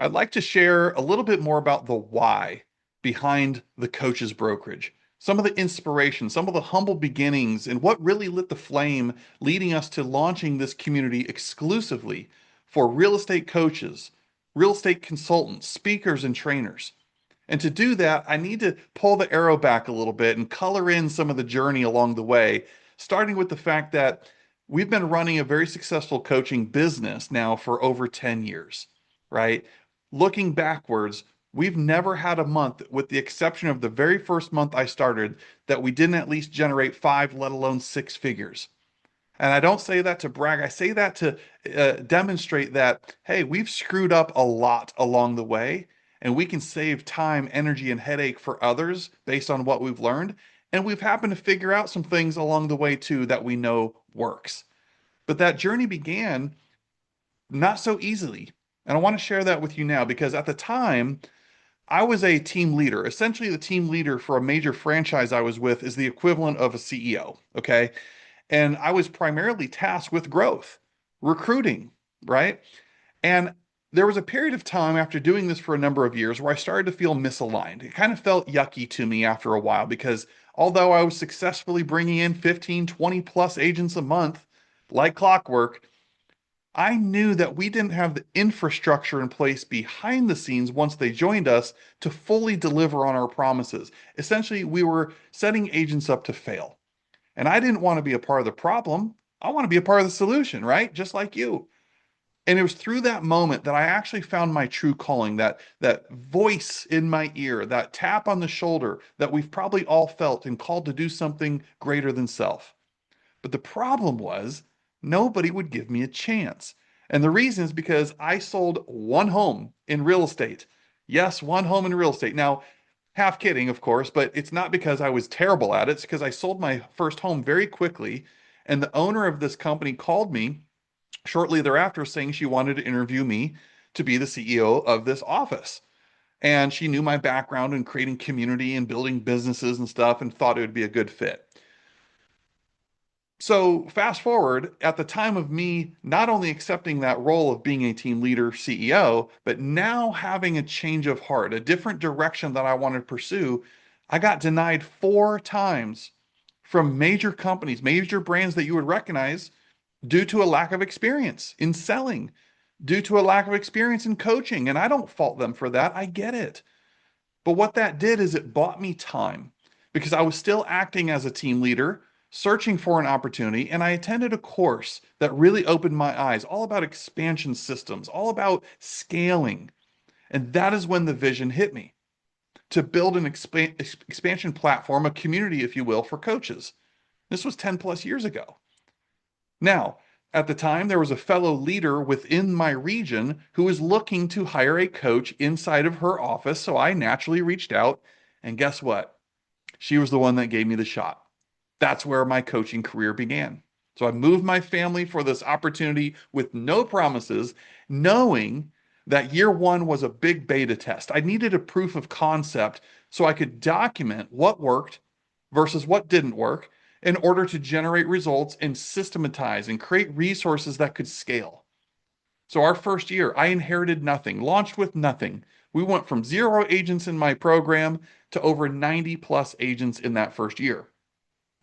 I'd like to share a little bit more about the why behind the Coaches Brokerage, some of the inspiration, some of the humble beginnings, and what really lit the flame leading us to launching this community exclusively for real estate coaches, real estate consultants, speakers, and trainers. And to do that, I need to pull the arrow back a little bit and color in some of the journey along the way, starting with the fact that we've been running a very successful coaching business now for over 10 years, right? Looking backwards, we've never had a month, with the exception of the very first month I started, that we didn't at least generate five, let alone six figures. And I don't say that to brag. I say that to demonstrate that, hey, we've screwed up a lot along the way, and we can save time, energy, and headache for others based on what we've learned. And we've happened to figure out some things along the way too that we know works. But that journey began not so easily. And I want to share that with you now because at the time, I was a team leader. Essentially, the team leader for a major franchise I was with is the equivalent of a CEO. Okay. And I was primarily tasked with growth, recruiting, right? And there was a period of time after doing this for a number of years where I started to feel misaligned. It kind of felt yucky to me after a while because although I was successfully bringing in 15, 20 plus agents a month, like clockwork, I knew that we didn't have the infrastructure in place behind the scenes once they joined us to fully deliver on our promises. Essentially, we were setting agents up to fail. And I didn't want to be a part of the problem. I want to be a part of the solution, right? Just like you. And it was through that moment that I actually found my true calling, that voice in my ear, that tap on the shoulder that we've probably all felt and called to do something greater than self. But the problem was nobody would give me a chance. And the reason is because I sold one home in real estate. Yes, one home in real estate. Now, half kidding, of course, but it's not because I was terrible at it. It's because I sold my first home very quickly. And the owner of this company called me shortly thereafter saying she wanted to interview me to be the CEO of this office. And she knew my background in creating community and building businesses and stuff and thought it would be a good fit. So fast forward at the time of me not only accepting that role of being a team leader CEO, but now having a change of heart, a different direction that I wanted to pursue, I got denied four times from major companies, major brands that you would recognize due to a lack of experience in selling, due to a lack of experience in coaching. And I don't fault them for that. I get it. But what that did is it bought me time because I was still acting as a team leader, searching for an opportunity, and I attended a course that really opened my eyes, all about expansion systems, all about scaling. And that is when the vision hit me to build an expansion platform, a community, if you will, for coaches. This was 10 plus years ago. Now, at the time, there was a fellow leader within my region who was looking to hire a coach inside of her office. So I naturally reached out. And guess what? She was the one that gave me the shot. That's where my coaching career began. So I moved my family for this opportunity with no promises, knowing that year one was a big beta test. I needed a proof of concept so I could document what worked versus what didn't work in order to generate results and systematize and create resources that could scale. So our first year, I inherited nothing, launched with nothing. We went from 0 agents in my program to over 90 plus agents in that first year.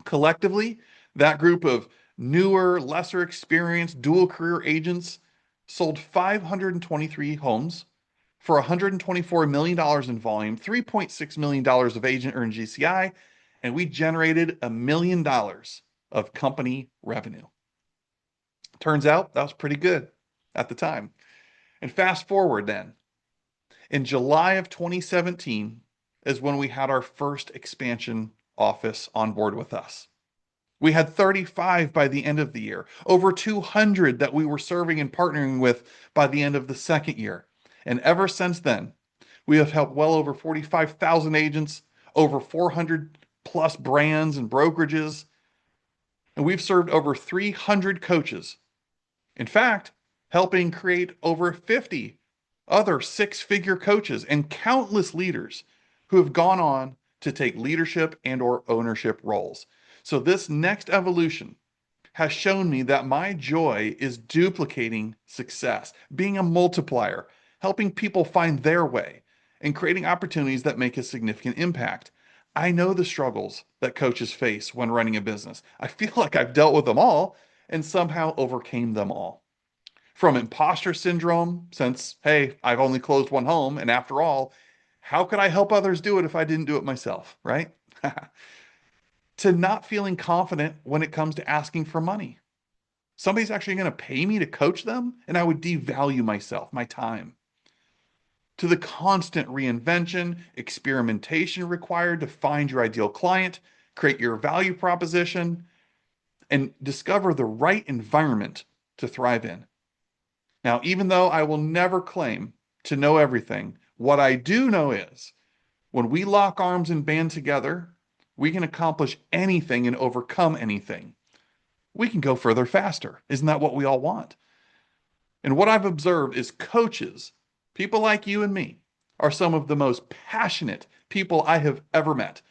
Collectively, that group of newer, lesser experienced dual career agents sold 523 homes for $124 million in volume, $3.6 million of agent earned GCI, and we generated $1 million of company revenue. Turns out that was pretty good at the time. And fast forward then, in July of 2017 is when we had our first expansion office on board with us. We had 35 by the end of the year, over 200 that we were serving and partnering with by the end of the second year. And ever since then, we have helped well over 45,000 agents, over 400 plus brands and brokerages, and we've served over 300 coaches. In fact, helping create over 50 other six-figure coaches and countless leaders who have gone on to take leadership and or ownership roles. So this next evolution has shown me that my joy is duplicating success, being a multiplier, helping people find their way, and creating opportunities that make a significant impact. I know the struggles that coaches face when running a business. I feel like I've dealt with them all and somehow overcame them all. From imposter syndrome, since, hey, I've only closed one home, and after all, how could I help others do it if I didn't do it myself, right? To not feeling confident when it comes to asking for money. Somebody's actually going to pay me to coach them, and I would devalue myself, my time. To the constant reinvention, experimentation required to find your ideal client, create your value proposition, and discover the right environment to thrive in. Now, even though I will never claim to know everything, what I do know is when we lock arms and band together, we can accomplish anything and overcome anything. We can go further faster. Isn't that what we all want? And what I've observed is coaches, people like you and me, are some of the most passionate people I have ever met,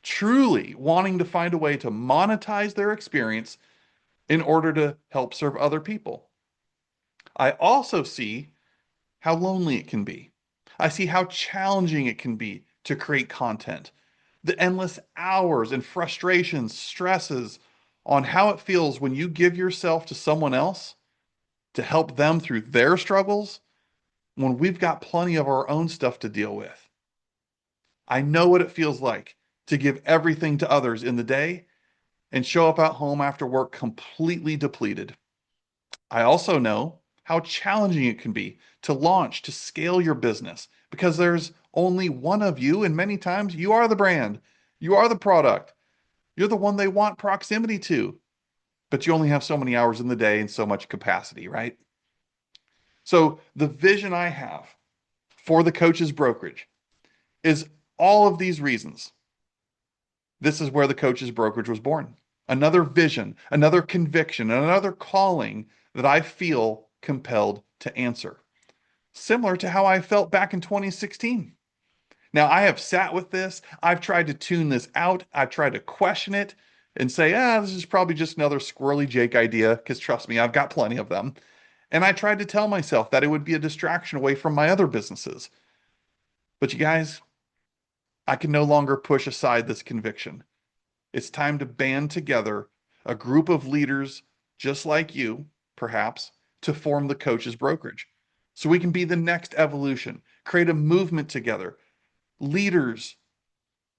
truly wanting to find a way to monetize their experience in order to help serve other people. I also see how lonely it can be. I see how challenging it can be to create content, the endless hours and frustrations, stresses on how it feels when you give yourself to someone else to help them through their struggles when we've got plenty of our own stuff to deal with. I know what it feels like to give everything to others in the day and show up at home after work completely depleted. I also know how challenging it can be to launch, to scale your business because there's only one of you, and many times you are the brand, you are the product, you're the one they want proximity to, but you only have so many hours in the day and so much capacity, right? So the vision I have for the Coaches Brokerage is all of these reasons. This is where the Coaches Brokerage was born. Another vision, another conviction, another calling that I feel compelled to answer. Similar to how I felt back in 2016. Now, I have sat with this. I've tried to tune this out. I've tried to question it and say, this is probably just another squirrely Jake idea, because trust me, I've got plenty of them. And I tried to tell myself that it would be a distraction away from my other businesses. But you guys, I can no longer push aside this conviction. It's time to band together a group of leaders just like you, perhaps, to form the Coaches Brokerage. So we can be the next evolution, create a movement together, leaders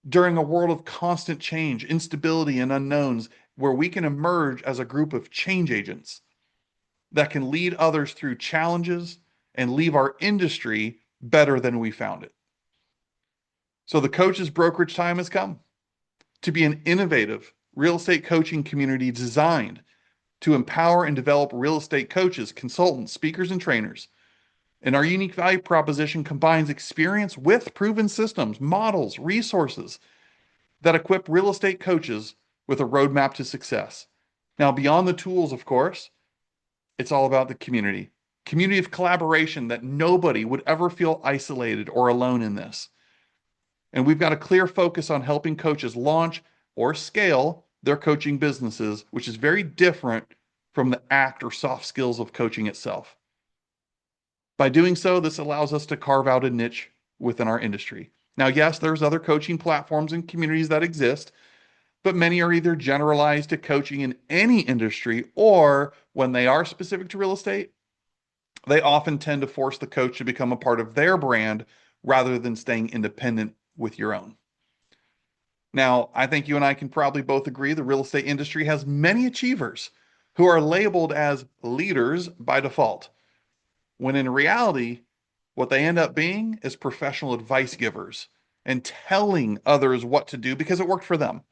during a world of constant change, instability, and unknowns, where we can emerge as a group of change agents that can lead others through challenges and leave our industry better than we found it. So the Coaches Brokerage time has come to be an innovative real estate coaching community designed to empower and develop real estate coaches, consultants, speakers, and trainers. And our unique value proposition combines experience with proven systems, models, resources that equip real estate coaches with a roadmap to success. Now, beyond the tools, of course, it's all about the community of collaboration that nobody would ever feel isolated or alone in this. And we've got a clear focus on helping coaches launch or scale their coaching businesses, which is very different from the act or soft skills of coaching itself. By doing so, this allows us to carve out a niche within our industry. Now, yes, there's other coaching platforms and communities that exist, but many are either generalized to coaching in any industry, or when they are specific to real estate, they often tend to force the coach to become a part of their brand rather than staying independent with your own. Now, I think you and I can probably both agree the real estate industry has many achievers who are labeled as leaders by default, when in reality, what they end up being is professional advice givers and telling others what to do because it worked for them.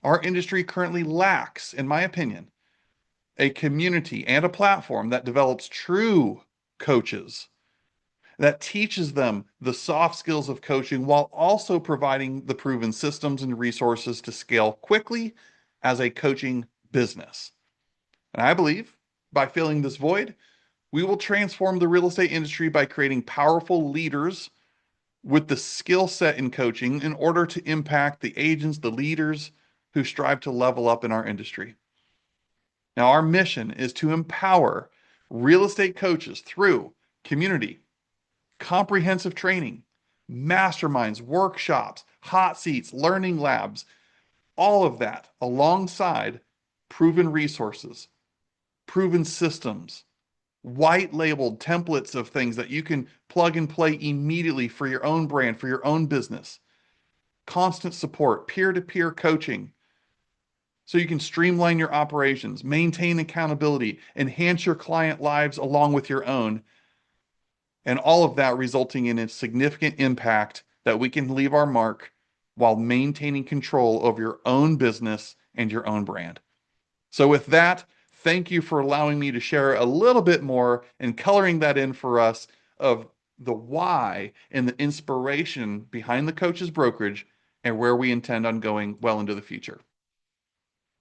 Our industry currently lacks, in my opinion, a community and a platform that develops true coaches, that teaches them the soft skills of coaching while also providing the proven systems and resources to scale quickly as a coaching business. And I believe by filling this void, we will transform the real estate industry by creating powerful leaders with the skill set in coaching in order to impact the agents, the leaders who strive to level up in our industry. Now, our mission is to empower real estate coaches through community, comprehensive training, masterminds, workshops, hot seats, learning labs, all of that alongside proven resources, proven systems, white labeled templates of things that you can plug and play immediately for your own brand, for your own business, constant support, peer to peer coaching. So you can streamline your operations, maintain accountability, enhance your client lives along with your own, and all of that resulting in a significant impact that we can leave our mark while maintaining control over your own business and your own brand. So with that, thank you for allowing me to share a little bit more and coloring that in for us of the why and the inspiration behind the Coaches Brokerage and where we intend on going well into the future.